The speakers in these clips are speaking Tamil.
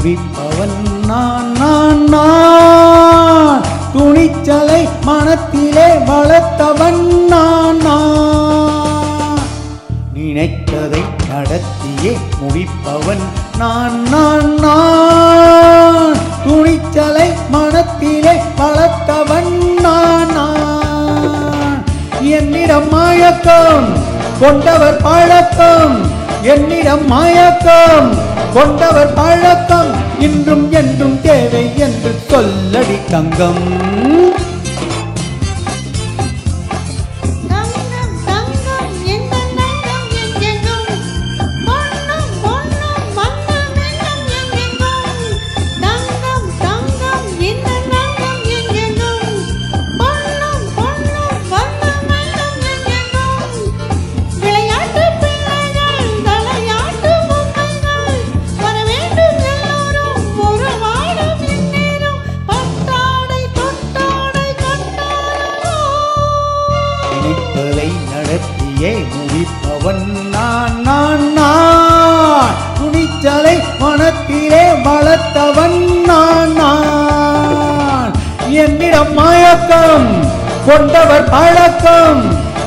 முடிப்பவன் நான் துணிச்சலை மனத்திலே வளர்த்தவன் நான் நினைத்ததை நடத்தியே முடிப்பவன் நான் துணிச்சலை மனத்திலே வளர்த்தவன் நான் என்னிடம் மயக்கம் கொண்டவர் பழக்கம் என்னிடம் மயக்கம் கொண்டவர் பழக்கம் இன்றும் என்றும் தேவை என்று சொல்லடி தங்கம் முடிப்பவன் நான் துணிச்சலை மனத்திலே வளர்த்தவன் நான் என்னிடம் மயக்கம் கொண்டவர் பழக்கம்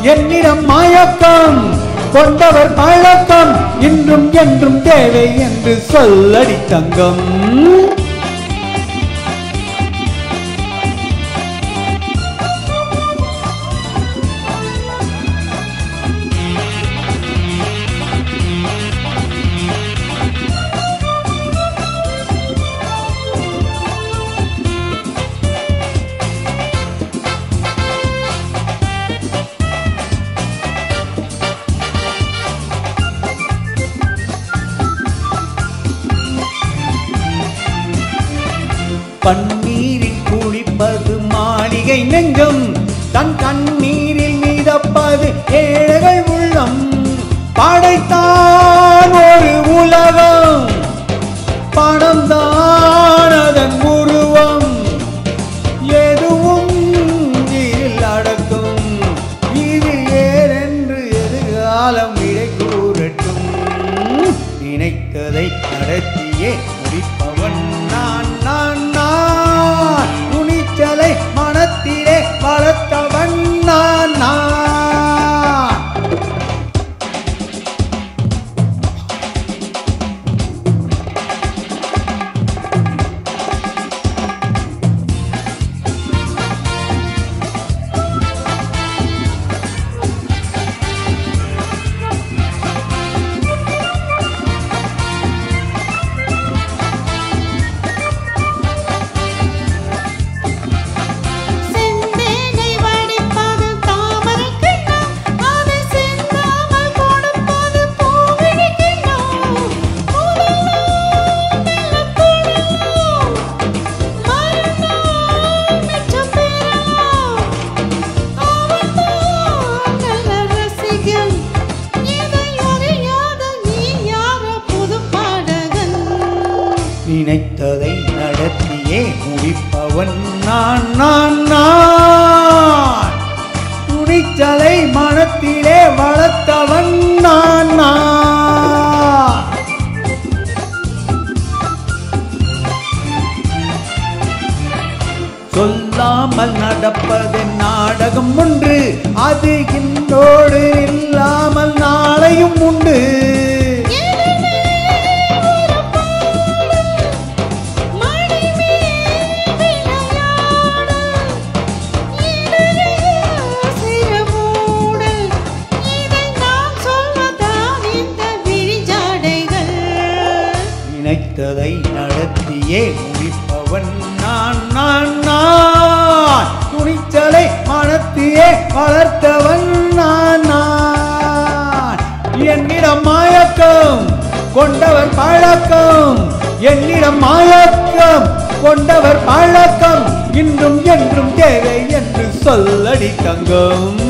என்னிடம் மயக்கம் கொண்டவர் பழக்கம் இன்றும் என்றும் தேவை என்று சொல்லடி தங்கம் பன்னீரில் குளிப்பது மாளிகை நெஞ்சம் தன் கண்ணீரில் மிதப்பது ஏழைகள் உள்ளம் படைத்தான் ஒரு உலகம் பணம் தான் அதன் உருவம் எதுவும் இதில் அடக்கும் இதில் ஏறென்று எதிர்காலம் விடை கூறட்டும் நினைத்ததை நடத்தியே முடிப்பவன் நான் துணிச்சலை மனத்திலே வளர்த்தவன் நான் நினைத்ததை நடத்தியே முடிப்பவன் நான் துணிச்சலை மனத்திலே வளர்த்தவன் நான் சொல்லாமல் நடப்பது நாடகம் ஒன்று அது இன்றோடு இல்லாமல் நாளையும் உண்டு நினைத்ததை நடத்தியே முடிப்பவன் நான் துணிச்சலை மனத்திலே வளர்த்தவன் நான் என்னிடம் மயக்கம் கொண்டவர் பழக்கம் என்னிடம் மயக்கம் கொண்டவர் பழக்கம் இன்றும் என்றும் தேவை என்று சொல்லடி தங்கம்